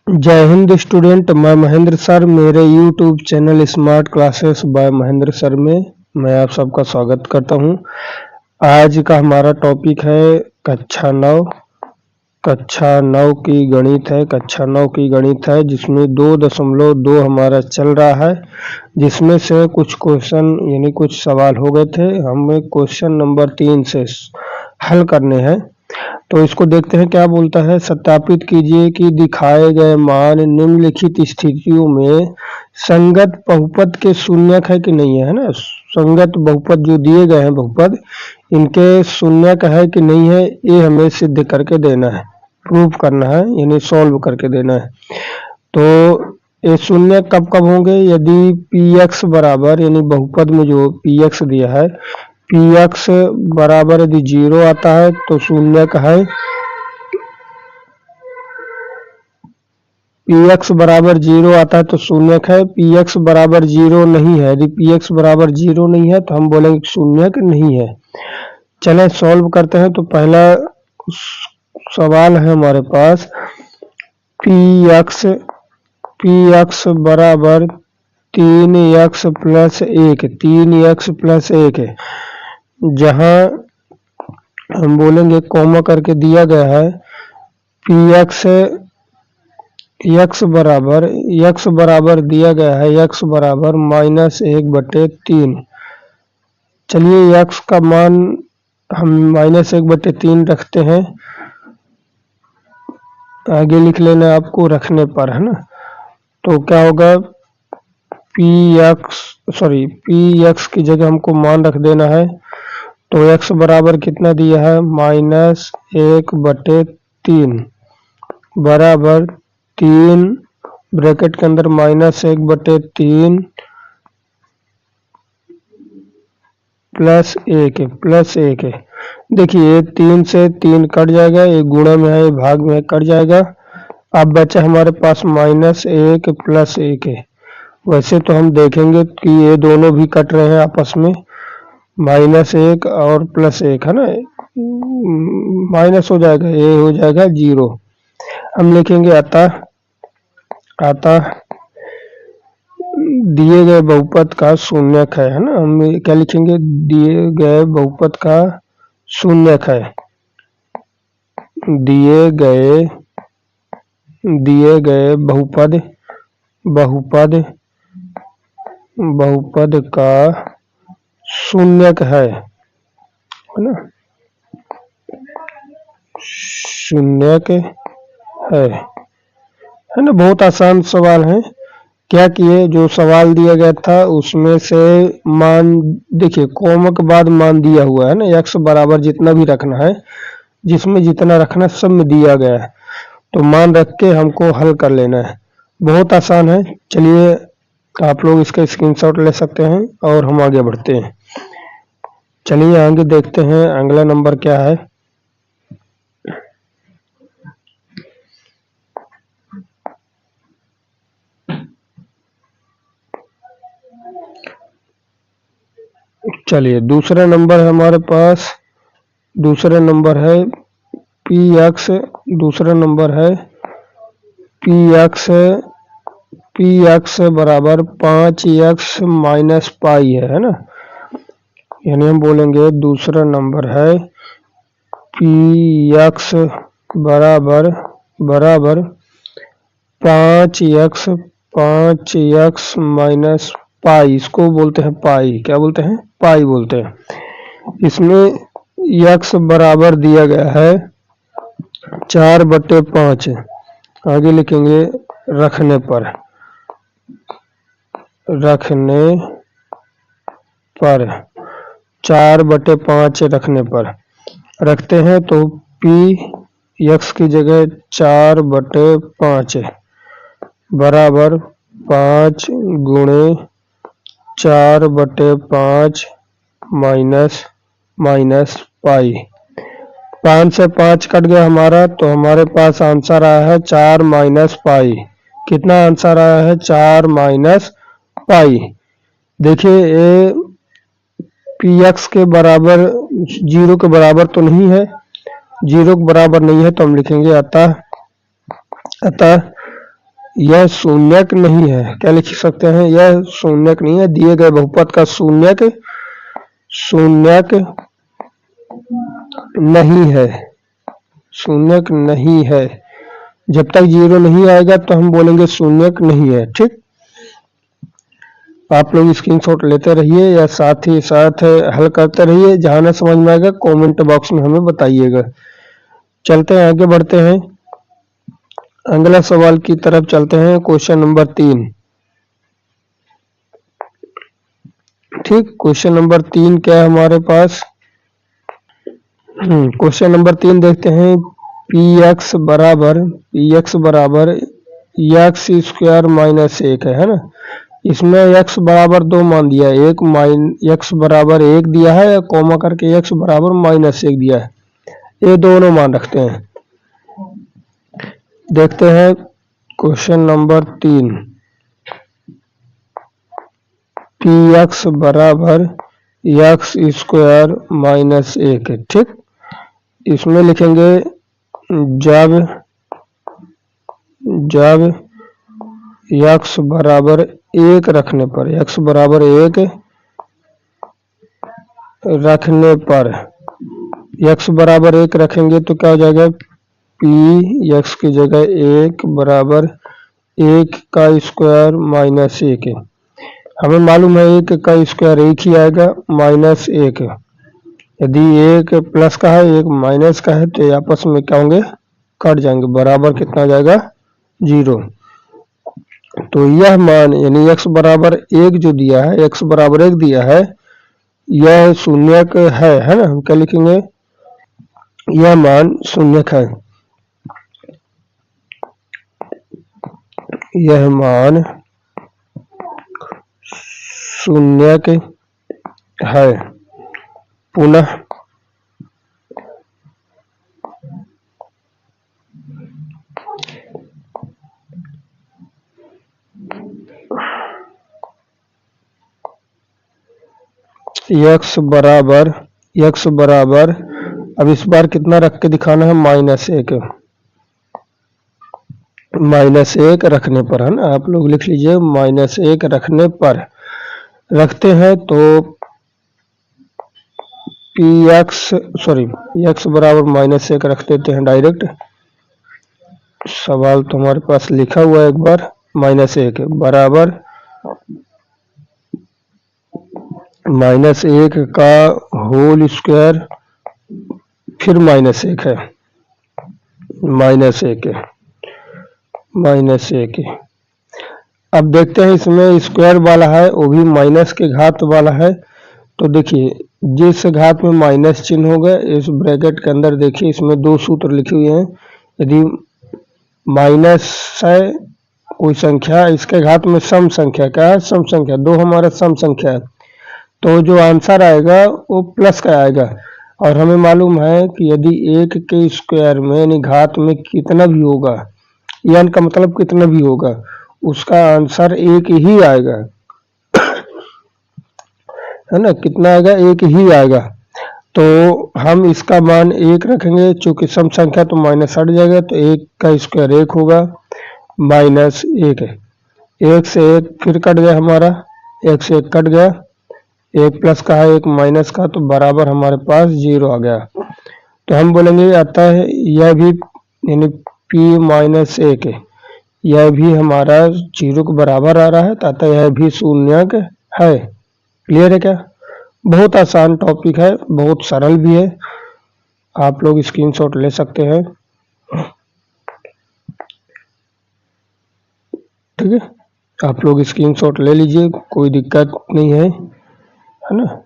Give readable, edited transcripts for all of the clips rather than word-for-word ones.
जय हिंद स्टूडेंट। मैं महेंद्र सर, मेरे YouTube channel smart classes bye Mahendra sir में मैं आप सबका स्वागत करता हूं। आज का हमारा टॉपिक है कक्षा 9 की गणित है। कक्षा 9 की गणित है जिसमें 2.2 हमारा चल रहा है, जिसमें से कुछ क्वेश्चन यानी कुछ सवाल हो गए थे। हमें क्वेश्चन नंबर 3 से हल करने हैं। तो इसको देखते हैं क्या बोलता है। सत्यापित कीजिए कि दिखाए गए मान निम्नलिखित स्थितियों में संगत बहुपद के शून्यक है कि नहीं है ना। संगत बहुपद जो दिए गए हैं बहुपद, इनके शून्यक है कि नहीं है, ये हमें सिद्ध करके देना है, प्रूव करना है, यानी सॉल्व करके देना है। तो ये शून्य कब कब होंगे? यदि पी एक्स बराबर, यानी बहुपद में जो पी एक्स दिया है, पी एक्स बराबर यदि 0 आता है तो शून्य का है। पी एक्स बराबर 0 आता है तो शून्य है। पी एक्स बराबर 0 नहीं है, यदि पी एक्स बराबर 0 नहीं है तो हम बोलेंगे शून्य नहीं है। चलें सॉल्व करते हैं। तो पहला सवाल है हमारे पास, पी एक्स बराबर 3x प्लस 1, 3x प्लस 1 है। जहां हम बोलेंगे कॉमा करके दिया गया है पी एक्स बराबर दिया गया है x बराबर -1/3। चलिए x का मान हम -1/3 रखते हैं, आगे लिख लेना आपको रखने पर, है ना। तो क्या होगा, पी एक्स की जगह हमको मान रख देना है। तो x बराबर कितना दिया है, -1/3 बराबर 3 ब्रैकेट के अंदर -1/3 प्लस 1 है। देखिए 3 से 3 कट जाएगा, ये गुणा में है, भाग में कट जाएगा। अब बचा हमारे पास -1 प्लस 1 है। वैसे तो हम देखेंगे कि ये दोनों भी कट रहे हैं आपस में, -1 और +1, है ना। माइनस हो जाएगा, ये हो जाएगा 0। हम लिखेंगे अतः दिए गए बहुपद का शून्यक है ना। हम क्या लिखेंगे, दिए गए बहुपद का शून्यक है। दिए गए बहुपद का शून्यक है ना, शून्यक है ना। बहुत आसान सवाल है। क्या किए, जो सवाल दिया गया था उसमें से मान देखिए, कॉमा के बाद मान दिया हुआ है ना, x बराबर जितना भी रखना है, जिसमें जितना रखना सब में दिया गया है, तो मान रख के हमको हल कर लेना है। बहुत आसान है। चलिए आप लोग इसका स्क्रीनशॉट ले सकते हैं और हम आगे बढ़ते हैं। चलिए आगे देखते हैं अगला नंबर क्या है। चलिए दूसरा नंबर है हमारे पास, दूसरा नंबर है पी एक्स बराबर 5x माइनस पाई है ना। यानी हम बोलेंगे दूसरा नंबर है पी एक्स बराबर 5x माइनस पाई, इसको बोलते हैं पाई। क्या बोलते हैं, पाई बोलते हैं। इसमें x बराबर दिया गया है 4/5। आगे लिखेंगे रखने पर 4/5 रखने पर रखते हैं। तो पी एक्स की जगह 4/5 बराबर 5 गुणे 4/5 माइनस पाई। 5 से 5 कट गया हमारा, तो हमारे पास आंसर आया है 4 माइनस पाई। कितना आंसर आया है, 4 माइनस पाई। देखिए ये पी एक्स के बराबर 0 के बराबर तो नहीं है, 0 के बराबर नहीं है, तो हम लिखेंगे अतः यह शून्यक नहीं है। क्या लिख सकते हैं? यह शून्यक नहीं है। दिए गए बहुपद का शून्यक नहीं है। शून्यक नहीं है। जब तक 0 नहीं आएगा तो हम बोलेंगे शून्यक नहीं है। ठीक, आप लोग स्क्रीनशॉट लेते रहिए या साथ ही साथ हल करते रहिए। जहां ना समझ में आएगा कमेंट बॉक्स में हमें बताइएगा। चलते हैं, आगे बढ़ते हैं, अगला सवाल की तरफ चलते हैं। Question number 3। ठीक, क्वेश्चन नंबर 3 क्या है हमारे पास? क्वेश्चन नंबर 3 देखते हैं। पी एक्स बराबर एक्स स्क्वायर माइनस 1 है ना। इसमें x बराबर 2 मान दिया है। x बराबर 1 दिया है या कॉमा करके x बराबर -1 दिया है। ये दोनों मान रखते हैं। देखते हैं क्वेश्चन नंबर 3। पी एक्स बराबर एक्स स्क्वायर माइनस 1। ठीक, इसमें लिखेंगे जब x बराबर 1 रखने पर, x बराबर 1 रखने पर, x बराबर 1 रखेंगे तो क्या हो जाएगा? पी एक्स की जगह 1 बराबर 1 का स्क्वायर माइनस 1। हमें मालूम है 1 का स्क्वायर 1 ही आएगा, -1। यदि 1 प्लस का है 1 माइनस का है तो ये आपस में क्या होंगे? कट जाएंगे। बराबर कितना आ जाएगा? 0। तो यह मान यानी x बराबर 1 जो दिया है, x बराबर 1 दिया है, यह शून्यक है ना। हम क्या लिखेंगे? यह मान शून्यक है। यह मान शून्यक है। पुनः x बराबर अब इस बार कितना रख के दिखाना है? -1। -1 रखने पर है ना। आप लोग लिख लीजिए -1 रखने पर रखते हैं तो x बराबर -1 रख देते हैं डायरेक्ट। सवाल तो हमारे पास लिखा हुआ है एक बार। -1 बराबर -1 का होल स्क्वायर फिर -1 है। -1 अब देखते हैं इसमें स्क्वायर वाला है, वो भी माइनस के घात वाला है। तो देखिए जिस घात में माइनस चिन्ह होगा, इस ब्रैकेट के अंदर देखिए इसमें 2 सूत्र लिखे हुए हैं। यदि माइनस है कोई संख्या, इसके घात में सम संख्या, क्या है? सम संख्या। 2 हमारा सम संख्या है, तो जो आंसर आएगा वो प्लस का आएगा। और हमें मालूम है कि यदि 1 के स्क्वायर में यानी घात में कितना भी होगा, यानी का मतलब कितना भी होगा, उसका आंसर 1 ही आएगा, है ना। कितना आएगा? 1 ही आएगा। तो हम इसका मान 1 रखेंगे, चूंकि सम संख्या तो माइनस हट जाएगा, तो 1 का स्क्वायर 1 होगा, -1 है। 1 से 1 फिर कट गया हमारा, 1 से 1 कट गया, 1 प्लस का है 1 माइनस का, तो बराबर हमारे पास 0 आ गया। तो हम बोलेंगे अतः यह भी यानी p-1 यह भी हमारा 0 के बराबर आ रहा है, अतः यह भी शून्यक है। क्लियर है क्या? बहुत आसान टॉपिक है, बहुत सरल भी है। आप लोग स्क्रीनशॉट ले सकते हैं। ठीक है, आप लोग स्क्रीनशॉट ले लीजिए, कोई दिक्कत नहीं है ना।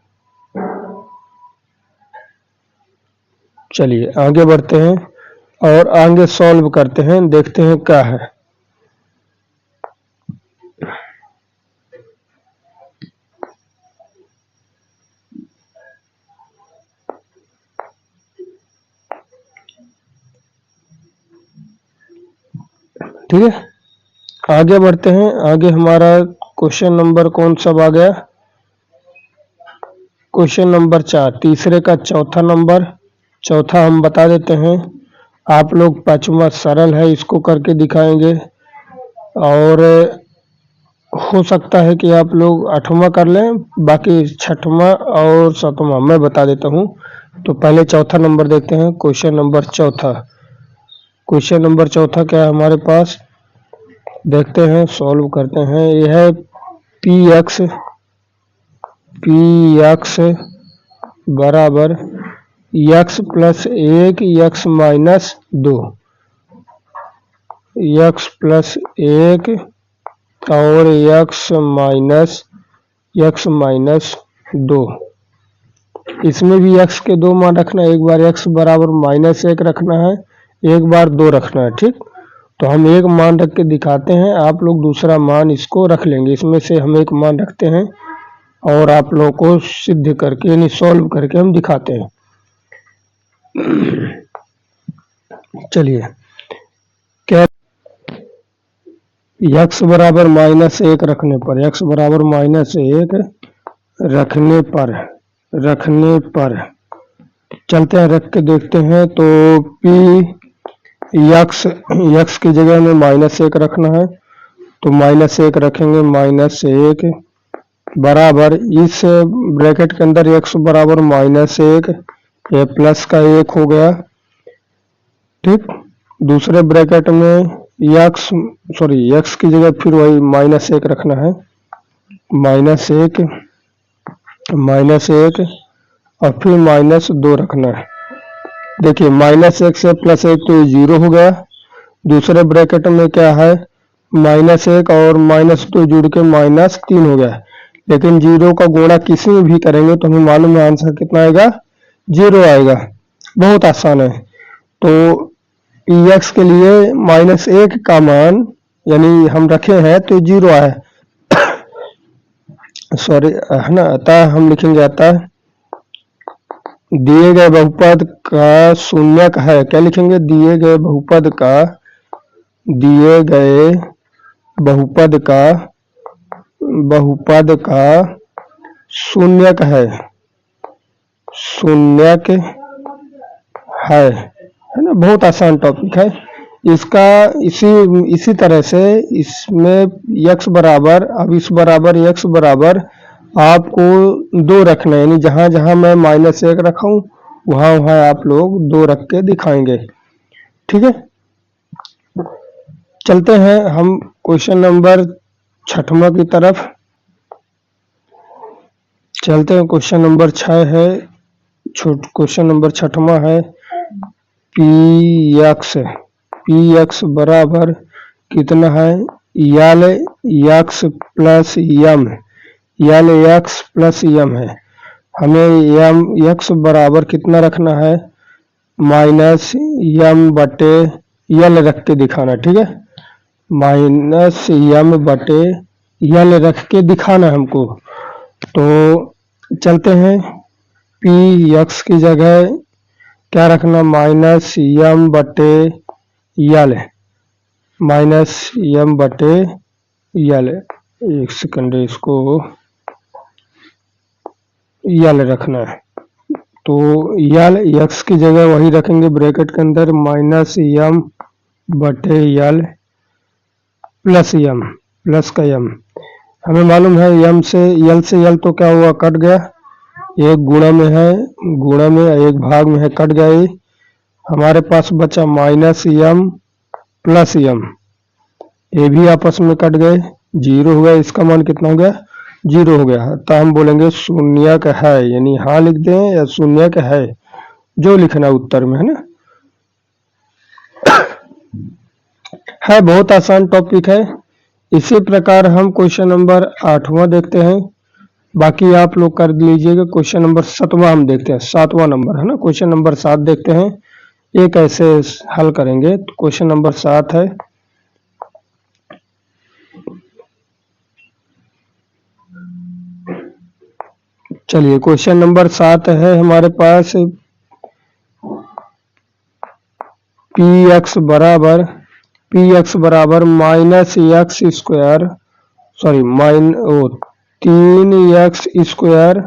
चलिए आगे बढ़ते हैं और आगे सॉल्व करते हैं, देखते हैं क्या है। ठीक है, आगे बढ़ते हैं। आगे हमारा क्वेश्चन नंबर कौन सा आ गया? क्वेश्चन नंबर 4, तीसरे का चौथा नंबर। चौथा हम बता देते हैं, आप लोग 5वां सरल है, इसको करके दिखाएंगे। और हो सकता है कि आप लोग 8वां कर लें, बाकी 6वां और 7वां मैं बता देता हूँ। तो पहले चौथा नंबर देखते हैं। क्वेश्चन नंबर चौथा, क्वेश्चन नंबर चौथा क्या है हमारे पास, देखते हैं, सॉल्व करते हैं। यह है पी एक्स बराबर x plus 1 x minus 2, x plus 1 और x माइनस 2। इसमें भी x के दो मान रखना है, एक बार x बराबर -1 रखना है, एक बार 2 रखना है। ठीक, तो हम एक मान रख के दिखाते हैं, आप लोग दूसरा मान इसको रख लेंगे। इसमें से हम एक मान रखते हैं और आप लोगों को सिद्ध करके यानी सॉल्व करके हम दिखाते हैं। चलिए, क्या x बराबर -1 रखने पर, x बराबर -1 रखने पर चलते हैं, रख के देखते हैं। तो x की जगह में -1 रखना है, तो -1 रखेंगे, -1 बराबर इस ब्रैकेट के अंदर x बराबर -1, ये प्लस का 1 हो गया। ठीक, दूसरे ब्रैकेट में x की जगह फिर वही -1 रखना है, -1 और फिर -2 रखना है। देखिए, -1 से +1 तो ये 0 हो गया। दूसरे ब्रैकेट में क्या है, -1 और -2 जुड़ के -3 हो गया। लेकिन 0 का गुणा किसी में भी करेंगे तो हमें मालूम है आंसर कितना आएगा, 0 आएगा। बहुत आसान है। तो x के लिए -1 का मान यानी हम रखे हैं तो 0 आया, सॉरी है ना। अतः हम लिखेंगे, अतः दिए गए बहुपद का शून्यक है, क्या लिखेंगे, दिए गए बहुपद का शून्यक है ना। बहुत आसान टॉपिक है इसका। इसी तरह से इसमें x बराबर, अब इस बराबर x बराबर आपको 2 रखना है, यानी जहां जहां मैं -1 रखा हूं वहां वहां आप लोग 2 रख के दिखाएंगे। ठीक है, चलते हैं हम क्वेश्चन नंबर 6वां की तरफ। चलते हैं, क्वेश्चन नंबर 6 है, क्वेश्चन नंबर 6वां है। पी एक्स बराबर कितना है, यल एक्स प्लस यम है। हमें एक्स बराबर कितना रखना है, -m बटे यल रख के दिखाना। ठीक है, -m बटे यल रख के दिखाना हमको। तो चलते हैं, पी एक्स की जगह क्या रखना, -m बटे यल, एक सेकंड, इसको यल रखना है। तो यल x की जगह वही रखेंगे ब्रैकेट के अंदर, -m बटे यल प्लस का m। हमें मालूम है यल से यल तो क्या हुआ, कट गया, एक गुणा में है, एक भाग में है, कट गया। ये हमारे पास बचा -m प्लस m, ये भी आपस में कट गए, 0 हो गया। इसका मान कितना हो गया, 0 हो गया। तो हम बोलेंगे शून्यक है, यानी हाँ लिख दें या शून्यक है, जो लिखना उत्तर में, है ना। है बहुत आसान टॉपिक है। इसी प्रकार हम क्वेश्चन नंबर 8वां देखते हैं, बाकी आप लोग कर लीजिएगा। क्वेश्चन नंबर 7वां हम देखते हैं, 7वां नंबर है ना। क्वेश्चन नंबर 7 देखते हैं, ये कैसे हल करेंगे। तो क्वेश्चन नंबर 7 है, चलिए क्वेश्चन नंबर 7 है हमारे पास, पी एक्स बराबर -x square, sorry 3x square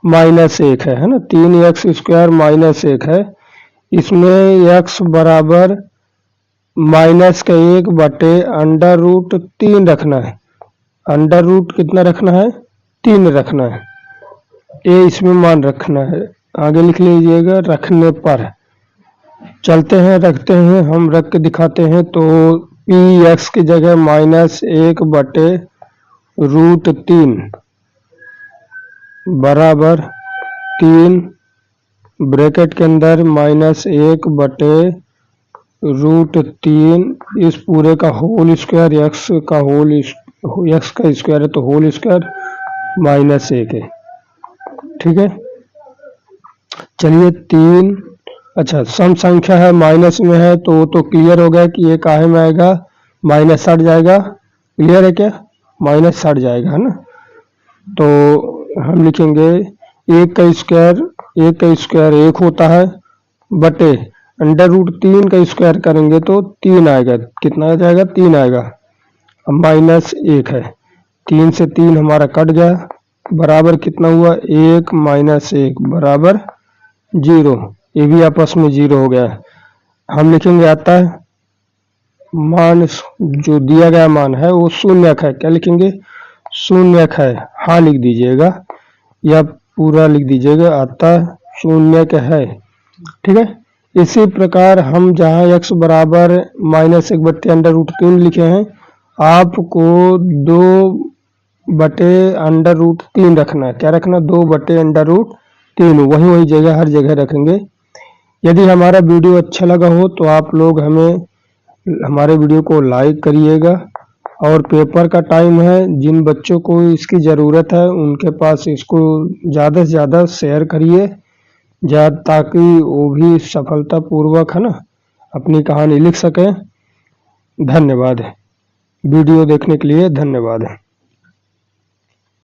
-1 है ना। 3x स्क्वायर -1 है। इसमें x बराबर -1/√3 रखना है। अंडर रूट कितना रखना है? 3 रखना है। ए इसमें मान रखना है। आगे लिख लीजिएगा रखने पर। चलते हैं, रखते हैं, हम रख के दिखाते हैं। तो पी एक्स की जगह -1/√3 बराबर 3 ब्रैकेट के अंदर -1/√3 इस पूरे का होल स्क्वायर, एक्स का स्क्वायर है तो होल स्क्वायर -1 है। ठीक है, चलिए 3। अच्छा, सम संख्या है, माइनस में है तो क्लियर हो गया कि ये काहे में आएगा? माइनस हट जाएगा। क्लियर है क्या? माइनस हट जाएगा, है ना। तो हम लिखेंगे 1 का स्क्वायर 1 होता है बटे √3 का स्क्वायर करेंगे तो 3 आएगा। कितना आ जाएगा? 3 आएगा। अब -1 है, 3 से 3 हमारा कट गया, बराबर कितना हुआ? 1 - 1 बराबर 0। ये भी आपस में 0 हो गया। हम लिखेंगे आता है मान, जो दिया गया मान है वो शून्यक है। क्या लिखेंगे? शून्यक है। हाँ लिख दीजिएगा या पूरा लिख दीजिएगा, आता शून्यक है। ठीक है, इसी प्रकार हम जहाँ x बराबर -1/√3 लिखे हैं, आपको 2/√3 रखना है। क्या रखना? 2/√3। वही जगह हर जगह रखेंगे। यदि हमारा वीडियो अच्छा लगा हो तो आप लोग हमारे वीडियो को लाइक करिएगा। और पेपर का टाइम है, जिन बच्चों को इसकी ज़रूरत है उनके पास इसको ज़्यादा से ज़्यादा शेयर करिए, ताकि वो भी सफलतापूर्वक, है ना, अपनी कहानी लिख सकें। धन्यवाद। वीडियो देखने के लिए धन्यवाद।